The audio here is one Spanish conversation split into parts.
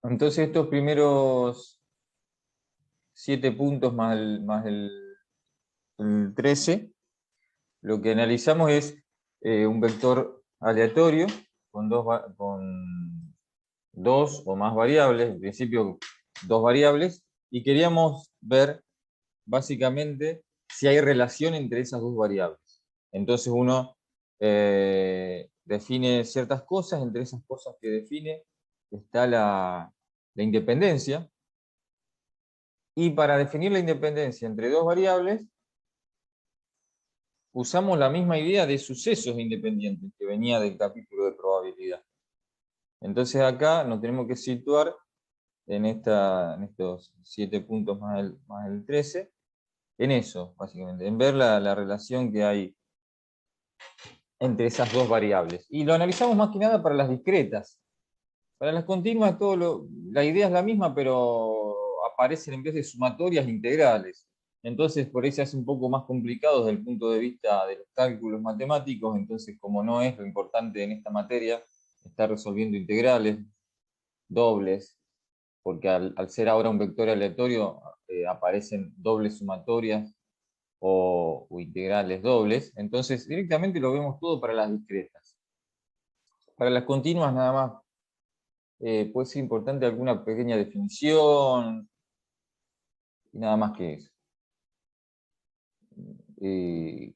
Entonces estos primeros 7 puntos más el 13, lo que analizamos es un vector aleatorio con dos o más variables, en principio dos variables, y queríamos ver básicamente si hay relación entre esas dos variables. Entonces uno define ciertas cosas, entre esas cosas que define está la independencia, y para definir la independencia entre dos variables, usamos la misma idea de sucesos independientes que venía del capítulo de probabilidad. Entonces acá nos tenemos que situar en estos 7 puntos más el 13, en eso, básicamente, en ver la relación que hay entre esas dos variables. Y lo analizamos más que nada para las discretas. Para las continuas la idea es la misma, pero aparecen en vez de sumatorias integrales. Entonces, por ahí se hace un poco más complicado desde el punto de vista de los cálculos matemáticos. Entonces, como no es lo importante en esta materia, estar resolviendo integrales, dobles, porque al ser ahora un vector aleatorio, aparecen dobles sumatorias o integrales dobles. Entonces, directamente lo vemos todo para las discretas. Para las continuas, nada más, puede ser importante alguna pequeña definición, y nada más que eso.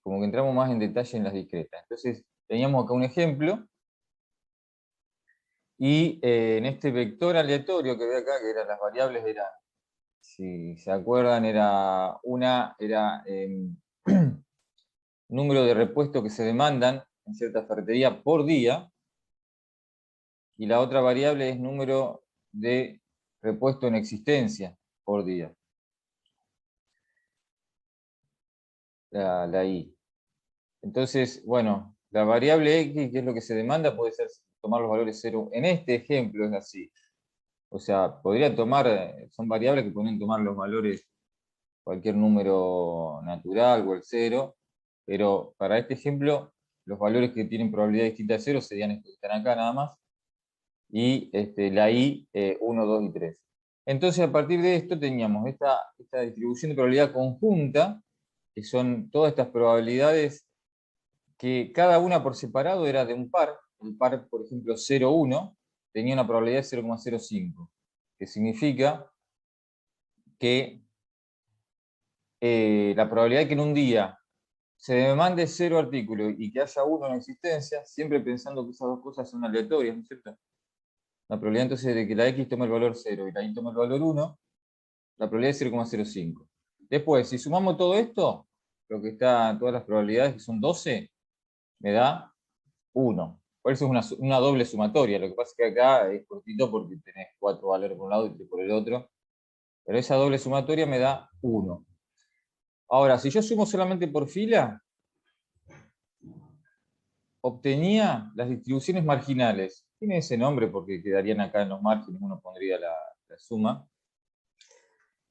Como que entramos más en detalle en las discretas. Entonces, teníamos acá un ejemplo, y en este vector aleatorio que ve acá, que eran las variables, si se acuerdan, era número de repuestos que se demandan en cierta ferretería por día, y la otra variable es número de repuesto en existencia por día, la I. Entonces, bueno, la variable X, que es lo que se demanda, puede ser tomar los valores 0. En este ejemplo es así. O sea, podría tomar, son variables que pueden tomar los valores cualquier número natural o el 0, pero para este ejemplo, los valores que tienen probabilidad distinta de 0 serían estos que están acá nada más, y la I 1, 2 y 3. Entonces, a partir de esto teníamos esta distribución de probabilidad conjunta, que son todas estas probabilidades que cada una por separado era de un par. El par, por ejemplo, 0, 1, tenía una probabilidad de 0,05, que significa que la probabilidad de que en un día se demande 0 artículos y que haya 1 en existencia, siempre pensando que esas dos cosas son aleatorias, ¿no es cierto? La probabilidad entonces de que la X tome el valor 0 y la Y tome el valor 1, la probabilidad es 0,05. Después, si sumamos todo esto, lo que está, todas las probabilidades, que son 12, me da 1. Por eso es una doble sumatoria. Lo que pasa es que acá es cortito porque tenés 4 valores por un lado y 3 por el otro. Pero esa doble sumatoria me da 1. Ahora, si yo sumo solamente por fila, obtenía las distribuciones marginales. Tiene ese nombre porque quedarían acá en los márgenes, uno pondría la suma.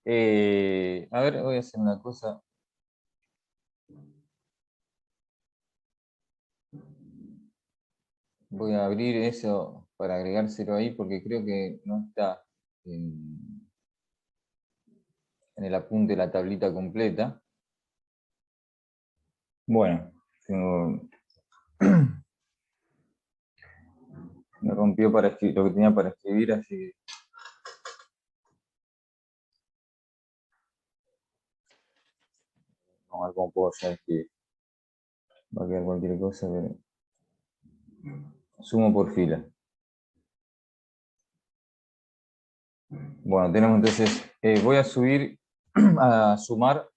A ver, voy a hacer una cosa. Voy a abrir eso para agregárselo ahí porque creo que no está en el apunte la tablita completa. Bueno, me rompió para escribir, lo que tenía para escribir, así que... Vamos a ver cómo puedo hacer escribir. Va a quedar cualquier cosa, pero... Sumo por fila. Bueno, tenemos entonces... voy a a sumar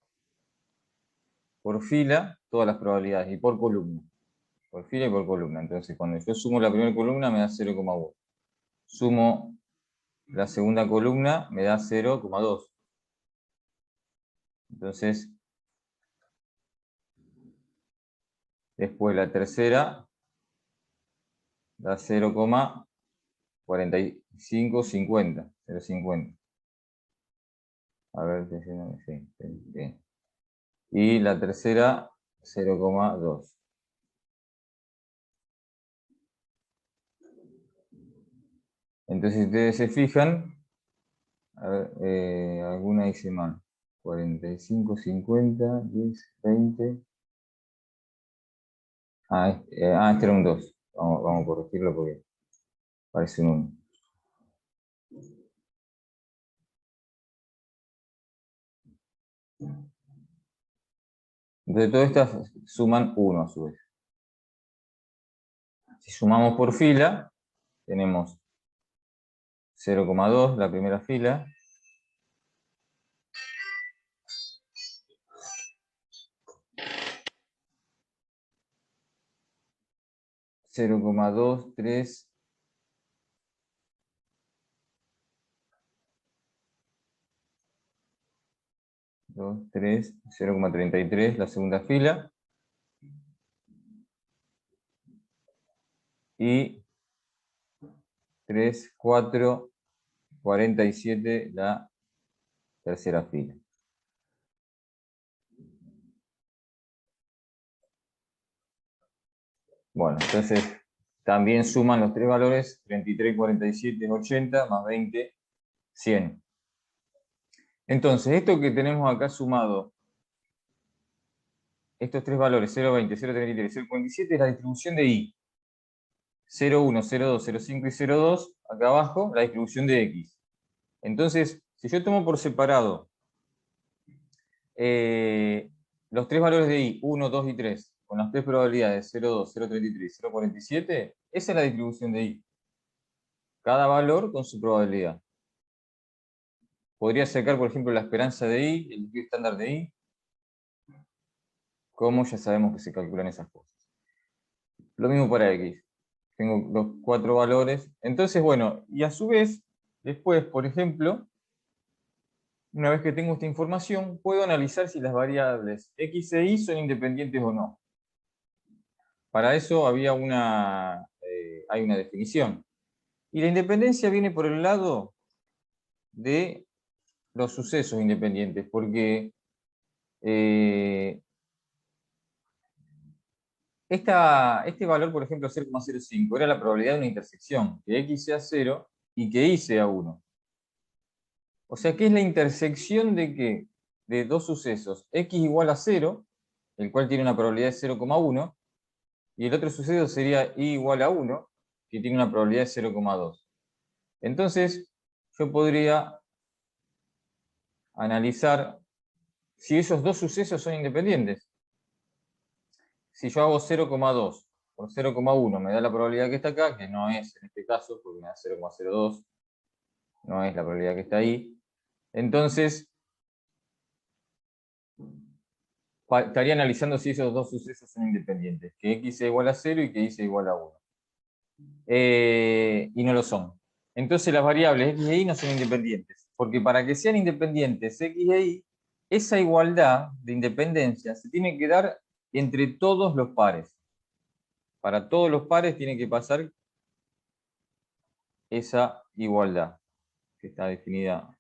por fila todas las probabilidades y por columna. Por fila y por columna. Entonces, cuando yo sumo la primera columna, me da 0,1. Sumo la segunda columna, me da 0,2. Entonces, después la tercera da 0,4550. 0,50. A ver, sí, bien. Y la tercera, 0,2. Entonces, si ustedes se fijan, a ver, alguna dice mal. 45, 50, 10, 20. Este era un 2. Vamos a corregirlo porque parece un 1. Entonces todas estas suman 1 a su vez. Si sumamos por fila, tenemos 0,2 la primera fila, 0,2, 3, 2, 3, 0,33 la segunda fila y 3, 4, 47 la tercera fila. Bueno, entonces también suman los tres valores, 33, 47, 80, más 20, 100. Entonces, esto que tenemos acá sumado, estos tres valores, 0,20, 0,33, 0,47, es la distribución de I. 0,1, 0,2, 0,5 y 0,2, acá abajo, la distribución de X. Entonces, si yo tomo por separado los tres valores de I, 1, 2 y 3, con las tres probabilidades 0,2, 0,33 y 0,47, esa es la distribución de I. Cada valor con su probabilidad. Podría sacar, por ejemplo, la esperanza de I, el desvío estándar de I, como ya sabemos que se calculan esas cosas. Lo mismo para X. Tengo los cuatro valores. Entonces, bueno, y a su vez, después, por ejemplo, una vez que tengo esta información, puedo analizar si las variables X e Y son independientes o no. Para eso hay una definición. Y la independencia viene por el lado de los sucesos independientes, porque este valor, por ejemplo, 0,05, era la probabilidad de una intersección, que X sea 0 y que Y sea 1. O sea, ¿qué es la intersección de qué? De dos sucesos. X igual a 0, el cual tiene una probabilidad de 0,1, y el otro suceso sería Y igual a 1, que tiene una probabilidad de 0,2. Entonces, yo podría analizar si esos dos sucesos son independientes. Si yo hago 0,2 por 0,1 me da la probabilidad que está acá, que no es en este caso, porque me da 0,02, no es la probabilidad que está ahí. Entonces, estaría analizando si esos dos sucesos son independientes, que X sea igual a 0 y que Y sea igual a 1. Y no lo son. Entonces las variables X e Y no son independientes, porque para que sean independientes X e Y, esa igualdad de independencia se tiene que dar entre todos los pares. Para todos los pares tiene que pasar esa igualdad, que está definida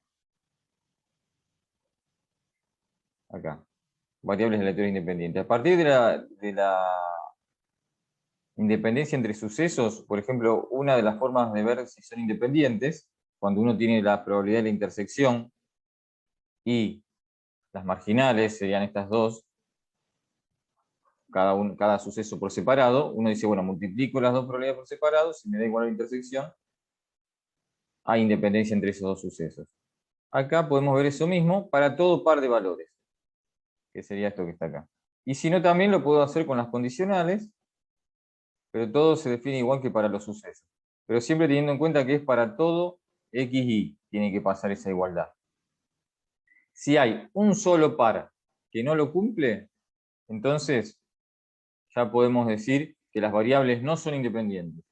acá. Variables aleatorias independientes. A partir de la independencia entre sucesos, por ejemplo, una de las formas de ver si son independientes, cuando uno tiene la probabilidad de la intersección y las marginales, serían estas dos, cada suceso por separado, uno dice, bueno, multiplico las dos probabilidades por separado, si me da igual la intersección, hay independencia entre esos dos sucesos. Acá podemos ver eso mismo para todo par de valores, que sería esto que está acá. Y si no, también lo puedo hacer con las condicionales, pero todo se define igual que para los sucesos. Pero siempre teniendo en cuenta que es para todo X y tiene que pasar esa igualdad. Si hay un solo par que no lo cumple, entonces ya podemos decir que las variables no son independientes.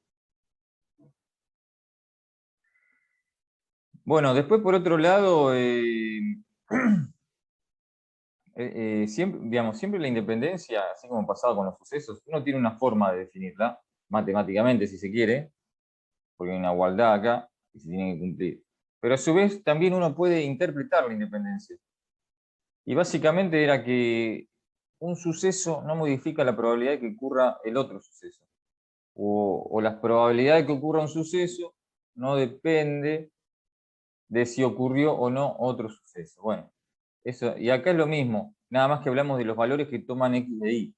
Bueno, después por otro lado, siempre, digamos, siempre la independencia, así como pasado con los sucesos, uno tiene una forma de definirla, matemáticamente si se quiere, porque hay una igualdad acá y se tiene que cumplir. Pero a su vez también uno puede interpretar la independencia. Y básicamente era que un suceso no modifica la probabilidad de que ocurra el otro suceso. O las probabilidades de que ocurra un suceso no depende de si ocurrió o no otro suceso. Bueno, eso, y acá es lo mismo, nada más que hablamos de los valores que toman X de Y.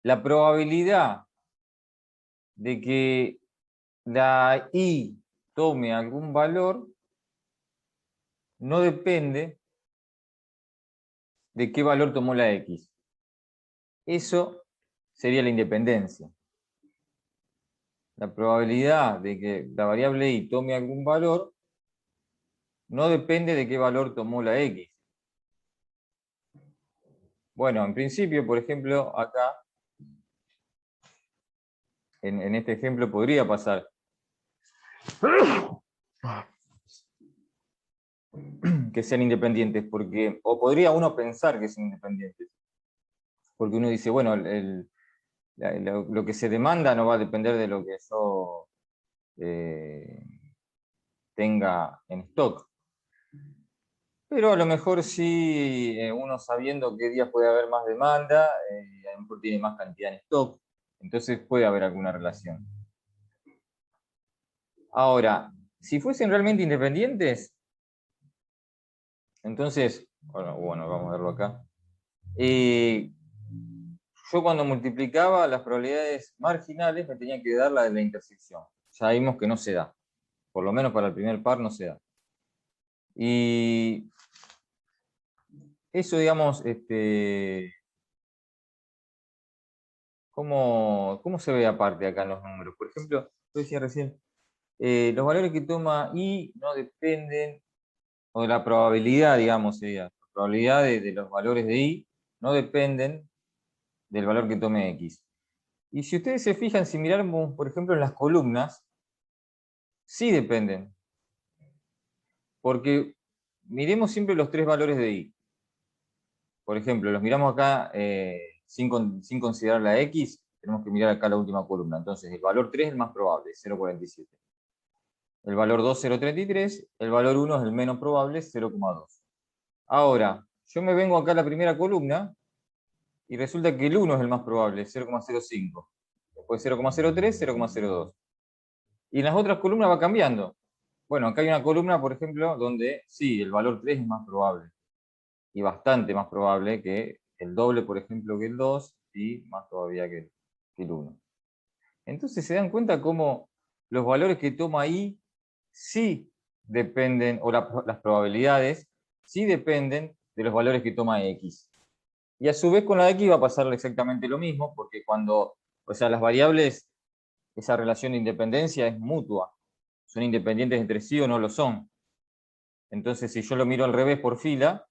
La probabilidad de que la Y tome algún valor no depende de qué valor tomó la X. Eso sería la independencia. La probabilidad de que la variable Y tome algún valor no depende de qué valor tomó la X. Bueno, en principio, por ejemplo, acá, en este ejemplo podría pasar que sean independientes, porque, o podría uno pensar que son independientes, porque uno dice, bueno, lo que se demanda no va a depender de lo que yo eh, tenga en stock. Pero a lo mejor sí, uno sabiendo qué días puede haber más demanda, a lo mejor tiene más cantidad en stock, entonces puede haber alguna relación. Ahora, si fuesen realmente independientes, entonces, bueno, vamos a verlo acá. Yo cuando multiplicaba las probabilidades marginales me tenía que dar la de la intersección. Ya vimos que no se da. Por lo menos para el primer par no se da. Y eso, digamos, ¿cómo se ve aparte acá en los números? Por ejemplo, yo decía recién, los valores que toma I no dependen, o de la probabilidad, digamos, sería, la probabilidad de los valores de I no dependen del valor que tome X. Y si ustedes se fijan, si miramos, por ejemplo, en las columnas, sí dependen. Porque miremos siempre los tres valores de I. Por ejemplo, los miramos acá sin considerar la X, tenemos que mirar acá la última columna. Entonces, el valor 3 es el más probable, 0,47. El valor 2, 0,33. El valor 1 es el menos probable, 0,2. Ahora, yo me vengo acá a la primera columna y resulta que el 1 es el más probable, 0,05. Después 0,03, 0,02. Y en las otras columnas va cambiando. Bueno, acá hay una columna, por ejemplo, donde sí, el valor 3 es más probable. Y bastante más probable que el doble, por ejemplo, que el 2, y más todavía que el 1. Entonces se dan cuenta cómo los valores que toma I sí dependen, o las probabilidades sí dependen de los valores que toma X. Y a su vez con la de X va a pasarle exactamente lo mismo, porque cuando, o sea, las variables, esa relación de independencia es mutua. Son independientes entre sí o no lo son. Entonces, si yo lo miro al revés por fila,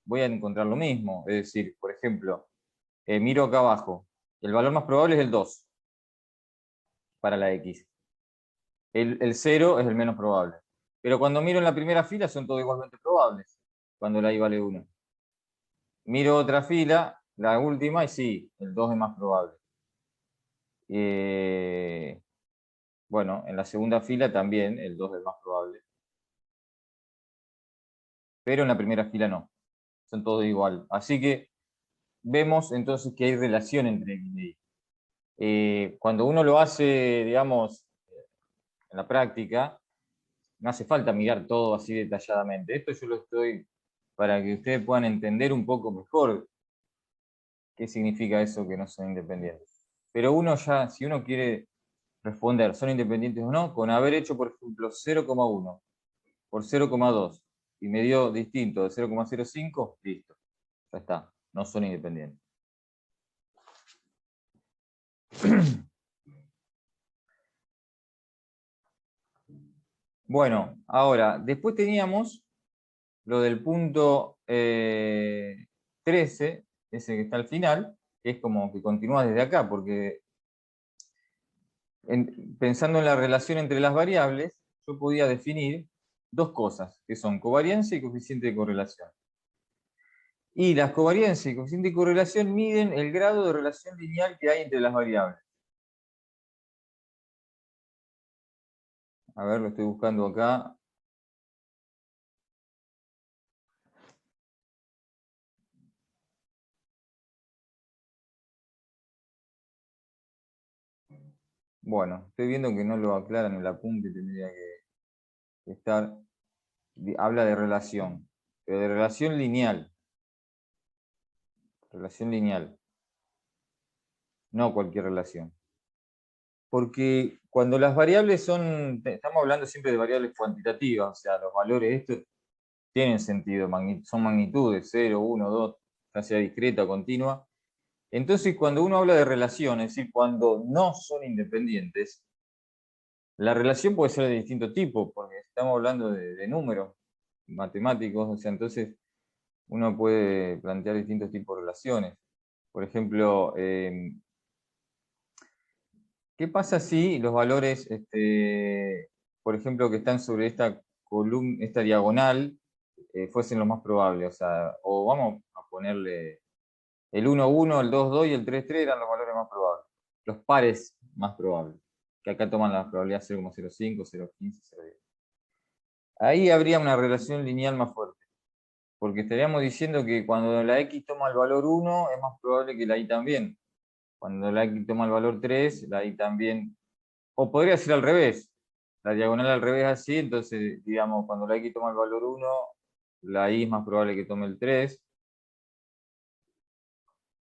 voy a encontrar lo mismo. Es decir, por ejemplo, miro acá abajo. El valor más probable es el 2 para la X. El 0 es el menos probable. Pero cuando miro en la primera fila son todos igualmente probables, cuando la Y vale 1. Miro otra fila, la última, y sí, el 2 es más probable. Bueno, en la segunda fila también el 2 es más probable. Pero en la primera fila no. Son todos igual. Así que vemos entonces que hay relación entre X y Y. Cuando uno lo hace, digamos, en la práctica, no hace falta mirar todo así detalladamente. Esto yo lo estoy para que ustedes puedan entender un poco mejor qué significa eso que no son independientes. Pero uno ya, si uno quiere responder, ¿son independientes o no? Con haber hecho, por ejemplo, 0,1 por 0,2 y me dio distinto de 0,05, listo, ya está, no son independientes. Bueno, ahora, después teníamos lo del punto 13, ese que está al final, que es como que continúa desde acá, porque pensando en la relación entre las variables, yo podía definir dos cosas, que son covarianza y coeficiente de correlación. Y las covarianza y coeficiente de correlación miden el grado de relación lineal que hay entre las variables. A ver, lo estoy buscando acá. Bueno, estoy viendo que no lo aclaran en el apunte, tendría habla de relación, pero de relación lineal. Relación lineal. No cualquier relación. Porque cuando las variables estamos hablando siempre de variables cuantitativas, o sea, los valores estos tienen sentido, son magnitudes, 0, 1, 2, ya sea discreta o continua. Entonces, cuando uno habla de relación, es decir, cuando no son independientes, la relación puede ser de distinto tipo, porque estamos hablando de números matemáticos, o sea, entonces uno puede plantear distintos tipos de relaciones. Por ejemplo, ¿qué pasa si los valores, por ejemplo, que están sobre esta columna, esta diagonal, fuesen los más probables? O sea, o vamos a ponerle el 1, 1, el 2, 2 y el 3, 3 eran los valores más probables. Los pares más probables, que acá toman la probabilidad 0,05, 0,15, 0,10. Ahí habría una relación lineal más fuerte, porque estaríamos diciendo que cuando la x toma el valor 1, es más probable que la y también. Cuando la x toma el valor 3, la y también. O podría ser al revés, la diagonal al revés así, entonces, digamos, cuando la x toma el valor 1, la y es más probable que tome el 3.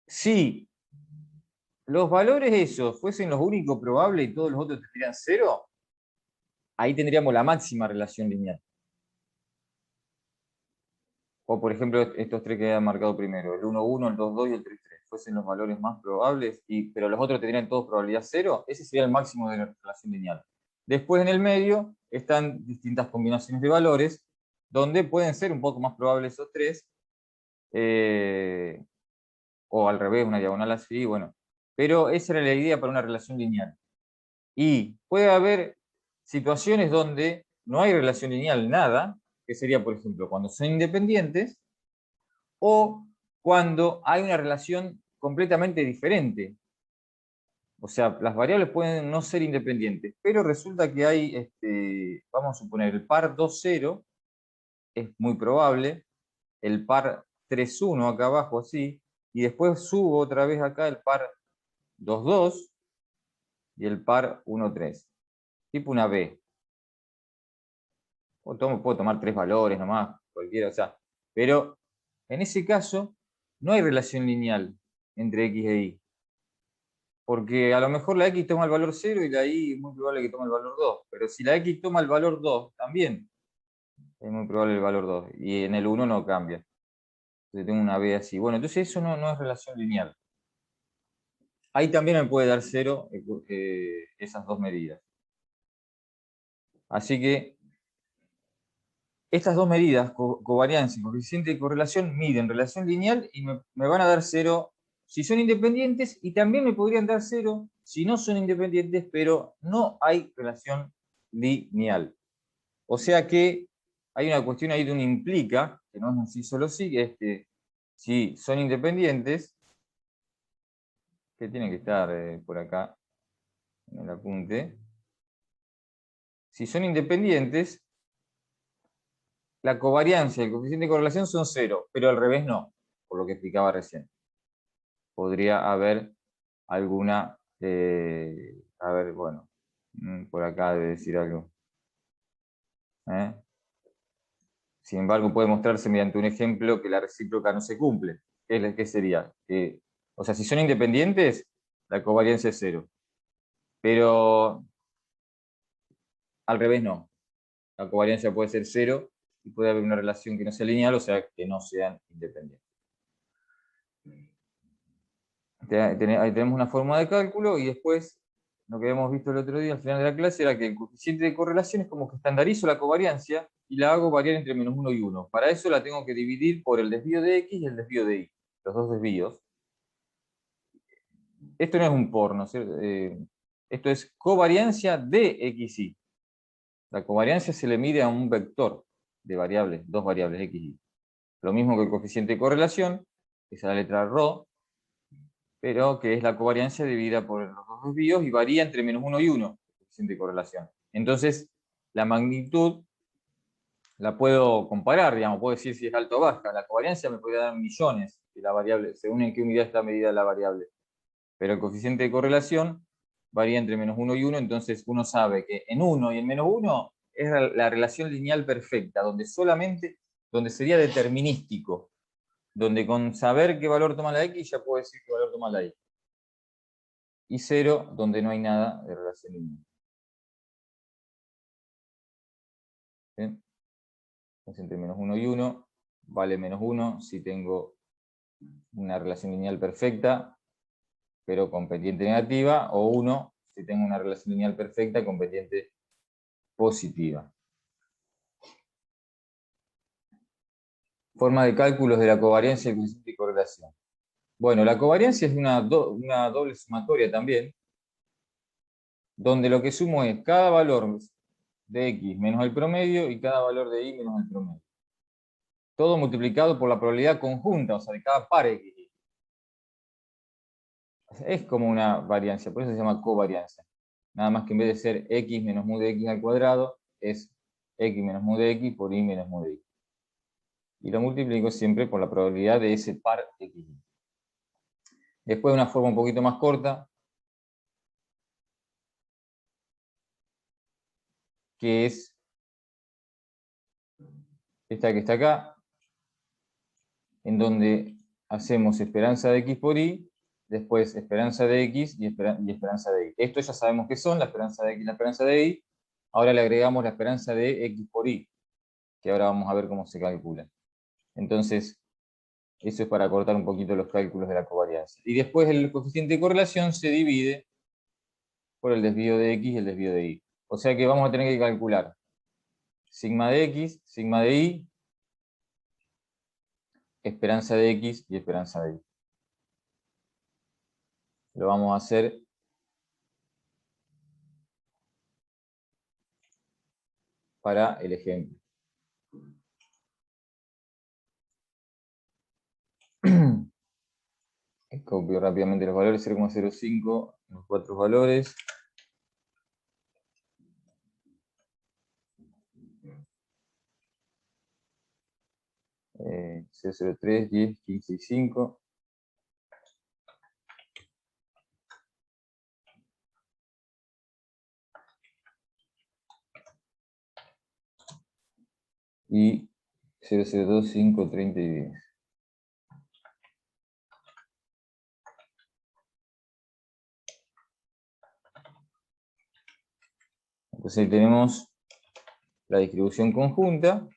Si los valores esos fuesen los únicos probables y todos los otros tendrían 0, ahí tendríamos la máxima relación lineal. O por ejemplo, estos tres que he marcado primero, el 1, 1, el 2, 2 y el 3, 3, fuesen los valores más probables, pero los otros tendrían todos probabilidad 0, ese sería el máximo de la relación lineal. Después en el medio están distintas combinaciones de valores, donde pueden ser un poco más probables esos tres, o al revés, una diagonal así, bueno. Pero esa era la idea para una relación lineal. Y puede haber situaciones donde no hay relación lineal nada, que sería, por ejemplo, cuando son independientes, o cuando hay una relación completamente diferente. O sea, las variables pueden no ser independientes, pero resulta que hay, vamos a suponer, el par 2, 0, es muy probable, el par 3, 1 acá abajo así, y después subo otra vez acá el par 2, 2 y el par 1, 3. Tipo una B. Puedo tomar tres valores nomás, cualquiera, o sea, pero en ese caso no hay relación lineal entre X e Y. Porque a lo mejor la X toma el valor 0 y la Y es muy probable que tome el valor 2. Pero si la X toma el valor 2, también es muy probable el valor 2. Y en el 1 no cambia. Entonces tengo una B así. Bueno, entonces eso no es relación lineal. Ahí también me puede dar 0 esas dos medidas. Así que estas dos medidas, covariancia y coeficiente de correlación, miden relación lineal y me van a dar 0 si son independientes, y también me podrían dar 0 si no son independientes, pero no hay relación lineal. O sea que hay una cuestión ahí de un implica, que no es un sí solo sí, que es que si son independientes, que tienen que estar por acá en el apunte, si son independientes, la covariancia y el coeficiente de correlación son 0, pero al revés no, por lo que explicaba recién. Podría haber alguna, a ver, bueno, por acá de decir algo. Sin embargo, puede mostrarse mediante un ejemplo que la recíproca no se cumple. ¿Qué sería? O sea, si son independientes, la covariancia es 0. Pero al revés no. La covariancia puede ser 0 y puede haber una relación que no sea lineal, o sea, que no sean independientes. Ahí tenemos una forma de cálculo, y después lo que habíamos visto el otro día al final de la clase era que el coeficiente de correlación es como que estandarizo la covariancia y la hago variar entre -1 y 1. Para eso la tengo que dividir por el desvío de X y el desvío de Y, los dos desvíos. Esto no es un por, ¿no es cierto? Esto es covariancia de X, Y. La covariancia se le mide a un vector de variables, dos variables X, Y. Lo mismo que el coeficiente de correlación, que es la letra ρ, pero que es la covariancia dividida por los dos desvíos y varía entre -1 y 1, el coeficiente de correlación. Entonces, la magnitud la puedo comparar, digamos, puedo decir si es alta o baja. La covariancia me podría dar millones de la variable, según en qué unidad está medida la variable. Pero el coeficiente de correlación varía entre -1 y 1, entonces uno sabe que en 1 y en -1 es la relación lineal perfecta, donde sería determinístico, donde con saber qué valor toma la X ya puedo decir qué valor toma la Y. Y 0, donde no hay nada de relación lineal. ¿Bien? Entonces entre menos 1 y 1 vale menos 1 si tengo una relación lineal perfecta, pero con pendiente negativa, o 1 si tengo una relación lineal perfecta con pendiente positiva. Forma de cálculos de la covariancia y el coeficiente de correlación. Bueno, la covariancia es una doble sumatoria también, donde lo que sumo es cada valor de X menos el promedio y cada valor de Y menos el promedio. Todo multiplicado por la probabilidad conjunta, o sea, de cada par X. Es como una variancia, por eso se llama covariancia. Nada más que en vez de ser X menos mu de X al cuadrado, es X menos mu de X por Y menos mu de Y. Y lo multiplico siempre por la probabilidad de ese par X. Después una forma un poquito más corta, que es esta que está acá, en donde hacemos esperanza de X por Y, después esperanza de X y esperanza de Y. Esto ya sabemos qué son, la esperanza de X y la esperanza de Y. Ahora le agregamos la esperanza de X por Y, que ahora vamos a ver cómo se calcula. Entonces, eso es para cortar un poquito los cálculos de la covariancia. Y después el coeficiente de correlación se divide por el desvío de X y el desvío de Y. O sea que vamos a tener que calcular sigma de X, sigma de Y, esperanza de X y esperanza de Y. Lo vamos a hacer para el ejemplo. Copio rápidamente los valores, 0,05, los cuatro valores. Eh, 0,03, 10, 15 y 5. Y 0,02, 5, 30 y 10. Entonces ahí tenemos la distribución conjunta.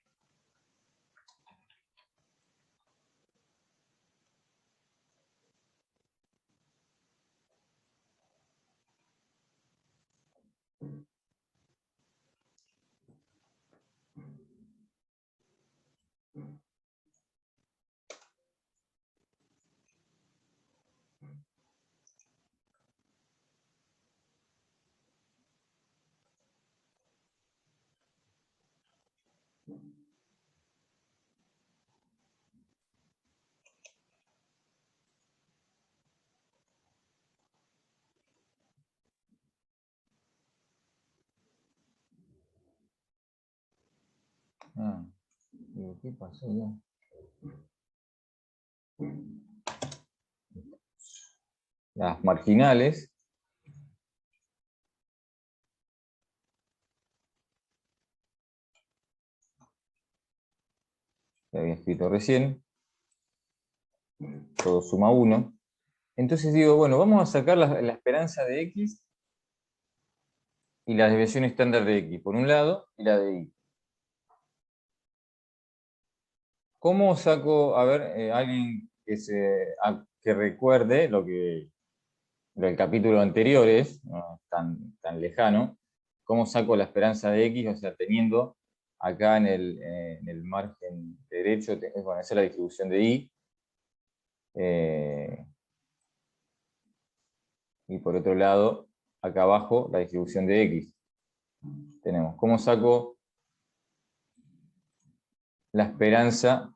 Ah, digo, ¿qué pasó ya? Las marginales que había escrito recién, todo suma 1. Entonces digo, bueno, vamos a sacar la esperanza de X y la desviación estándar de X por un lado y la de Y. ¿Cómo saco, a ver, alguien que recuerde lo que del capítulo anterior es, no tan lejano, cómo saco la esperanza de X, o sea, teniendo acá en el margen derecho, bueno, esa es la distribución de Y, y por otro lado, acá abajo, la distribución de X. Tenemos, ¿cómo saco la esperanza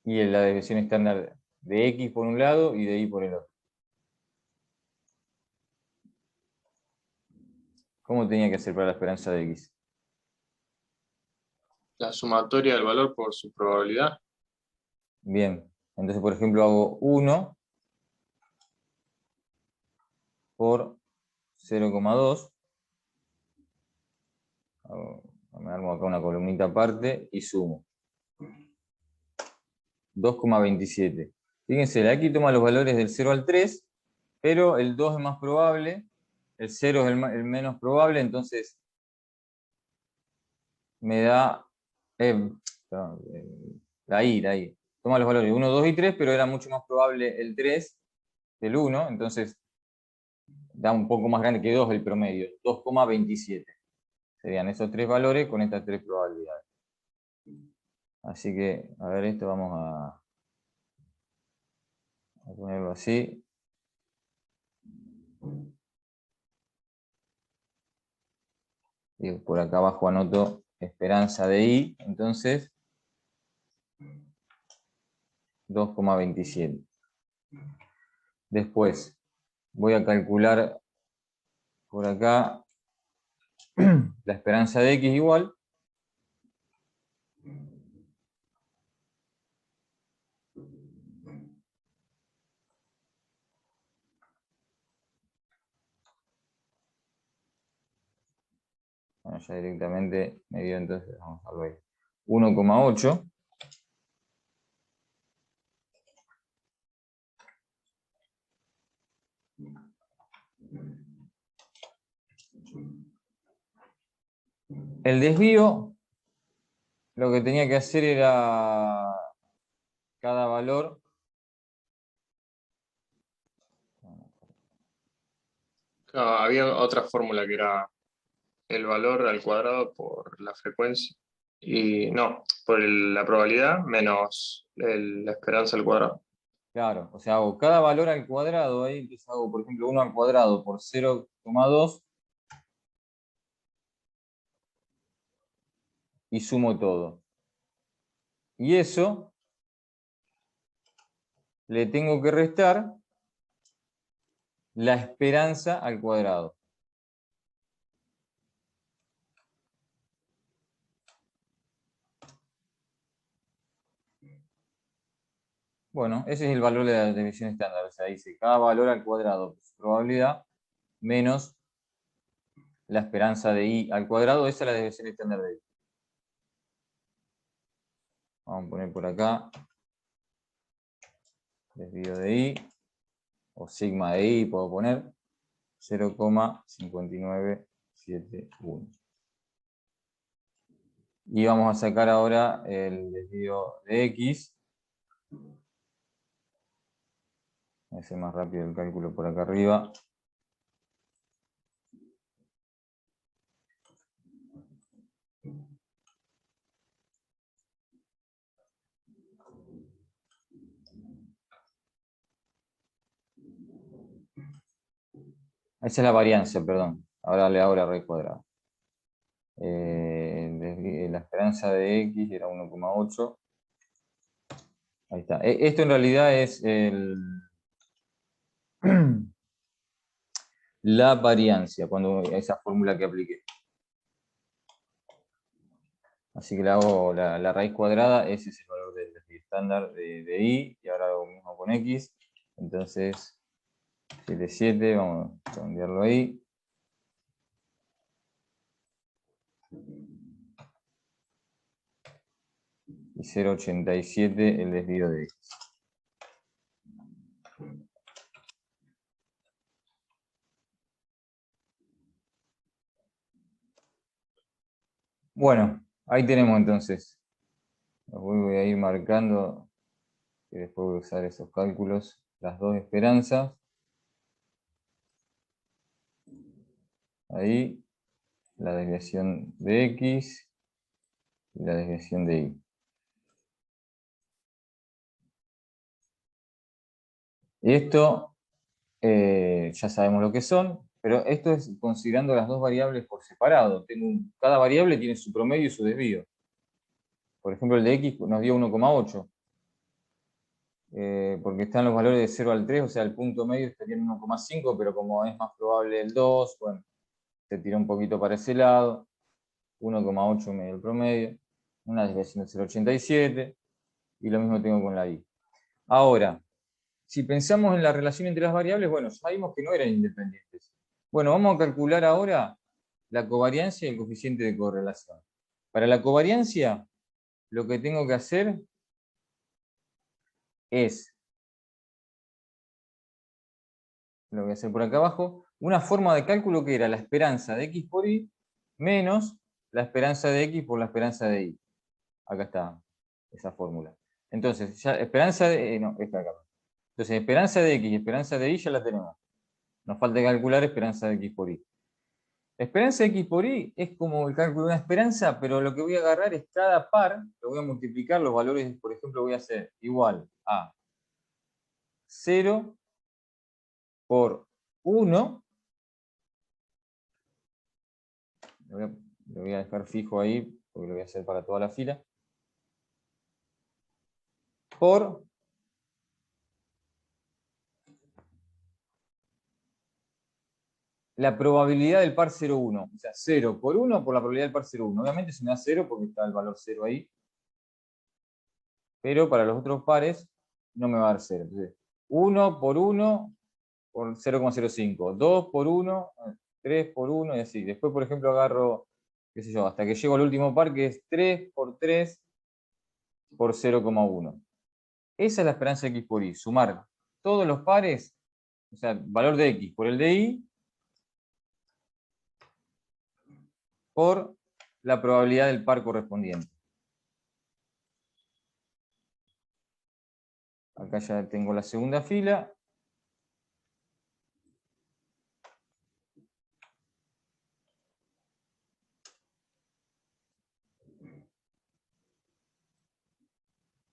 y la desviación estándar de X por un lado y de Y por el otro? ¿Cómo tenía que hacer para la esperanza de X? La sumatoria del valor por su probabilidad. Bien, entonces por ejemplo hago 1 por 0,2 Me armo acá una columnita aparte y sumo. 2,27. Fíjense, aquí toma los valores del 0 al 3, pero el 2 es más probable, el 0 es el menos probable, entonces me da perdón, la I. Toma los valores 1, 2 y 3, pero era mucho más probable el 3 que el 1, entonces da un poco más grande que 2 el promedio, 2,27. Serían esos tres valores con estas tres probabilidades. Así que, a ver, esto vamos a ponerlo así. Y por acá abajo anoto esperanza de I, entonces 2,27. Después voy a calcular por acá la esperanza de X igual. Bueno, ya directamente me dio, entonces vamos a ver 1,8. El desvío, lo que tenía que hacer era cada valor. Claro, había otra fórmula que era el valor al cuadrado por la frecuencia. Y no, por la probabilidad menos la esperanza al cuadrado. Claro, o sea, hago cada valor al cuadrado ahí, entonces hago, por ejemplo, 1 al cuadrado por 0,2 y sumo todo. Y eso le tengo que restar la esperanza al cuadrado. Bueno, ese es el valor de la desviación estándar. O sea, dice cada valor al cuadrado por su probabilidad menos la esperanza de I al cuadrado. Esa es la desviación estándar de I. Vamos a poner por acá desvío de I o sigma de I, puedo poner 0,5971. Y vamos a sacar ahora el desvío de X. Voy a hacer más rápido el cálculo por acá arriba. Esa es la varianza, perdón. Ahora le hago la raíz cuadrada. La esperanza de X era 1,8. Ahí está. Esto en realidad es la variancia, esa fórmula que apliqué. Así que le hago la raíz cuadrada, ese es el valor del desvío estándar de I, y ahora hago lo mismo con X. Entonces, 7,7, vamos a cambiarlo ahí. Y 0,87 el desvío de X. Bueno, ahí tenemos entonces. Los voy a ir marcando, y después voy a usar esos cálculos, las dos esperanzas. Ahí, la desviación de X y la desviación de Y. Y esto ya sabemos lo que son, pero esto es considerando las dos variables por separado. Cada variable tiene su promedio y su desvío. Por ejemplo, el de X nos dio 1,8. Porque están los valores de 0 al 3, o sea, el punto medio estaría en 1,5, pero como es más probable el 2, bueno, se tiró un poquito para ese lado. 1,8 medio el promedio. Una desviación de 0,87. Y lo mismo tengo con la Y. Ahora, si pensamos en la relación entre las variables, bueno, sabemos que no eran independientes. Bueno, vamos a calcular ahora la covariancia y el coeficiente de correlación. Para la covariancia, lo que tengo que hacer es, lo voy a hacer por acá abajo, una forma de cálculo que era la esperanza de x por y menos la esperanza de x por la esperanza de y. Acá está esa fórmula. Entonces, ya esperanza de... no, esta acá. Entonces, esperanza de x y esperanza de y ya la tenemos. Nos falta calcular esperanza de x por y. Esperanza de x por y es como el cálculo de una esperanza, pero lo que voy a agarrar es cada par, lo voy a multiplicar, los valores, por ejemplo, voy a hacer igual a 0 por 1. Lo voy a dejar fijo ahí, porque lo voy a hacer para toda la fila. Por la probabilidad del par 0,1. O sea, 0 por 1 por la probabilidad del par 0,1. Obviamente se me da 0 porque está el valor 0 ahí. Pero para los otros pares no me va a dar 0. Entonces, 1 por 1 por 0,05. 2 por 1, 3 por 1 y así. Después, por ejemplo, agarro, qué sé yo, hasta que llego al último par que es 3 por 3 por 0,1. Esa es la esperanza de x por y. Sumar todos los pares, o sea, valor de x por el de y, por la probabilidad del par correspondiente. Acá ya tengo la segunda fila.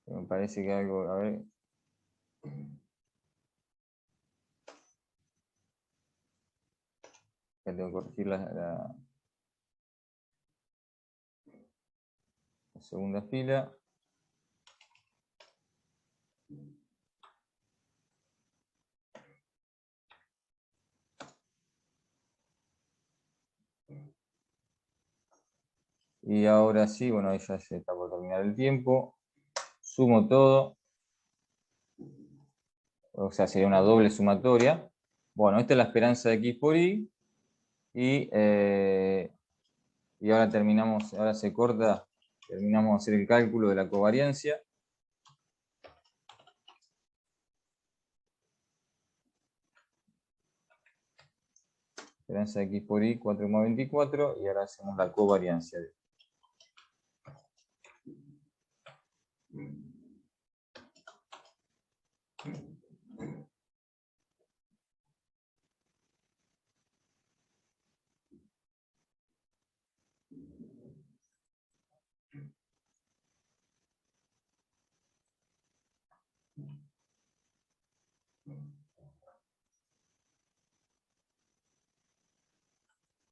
Me parece que algo, a ver. Ya tengo que corregir la segunda fila. Y ahora sí, bueno, ahí ya se está por terminar el tiempo. Sumo todo. O sea, sería una doble sumatoria. Bueno, esta es la esperanza de x por y. Y ahora terminamos, ahora se corta, terminamos de hacer el cálculo de la covariancia. Esperanza de x por y, 4,24. Y ahora hacemos la covariancia.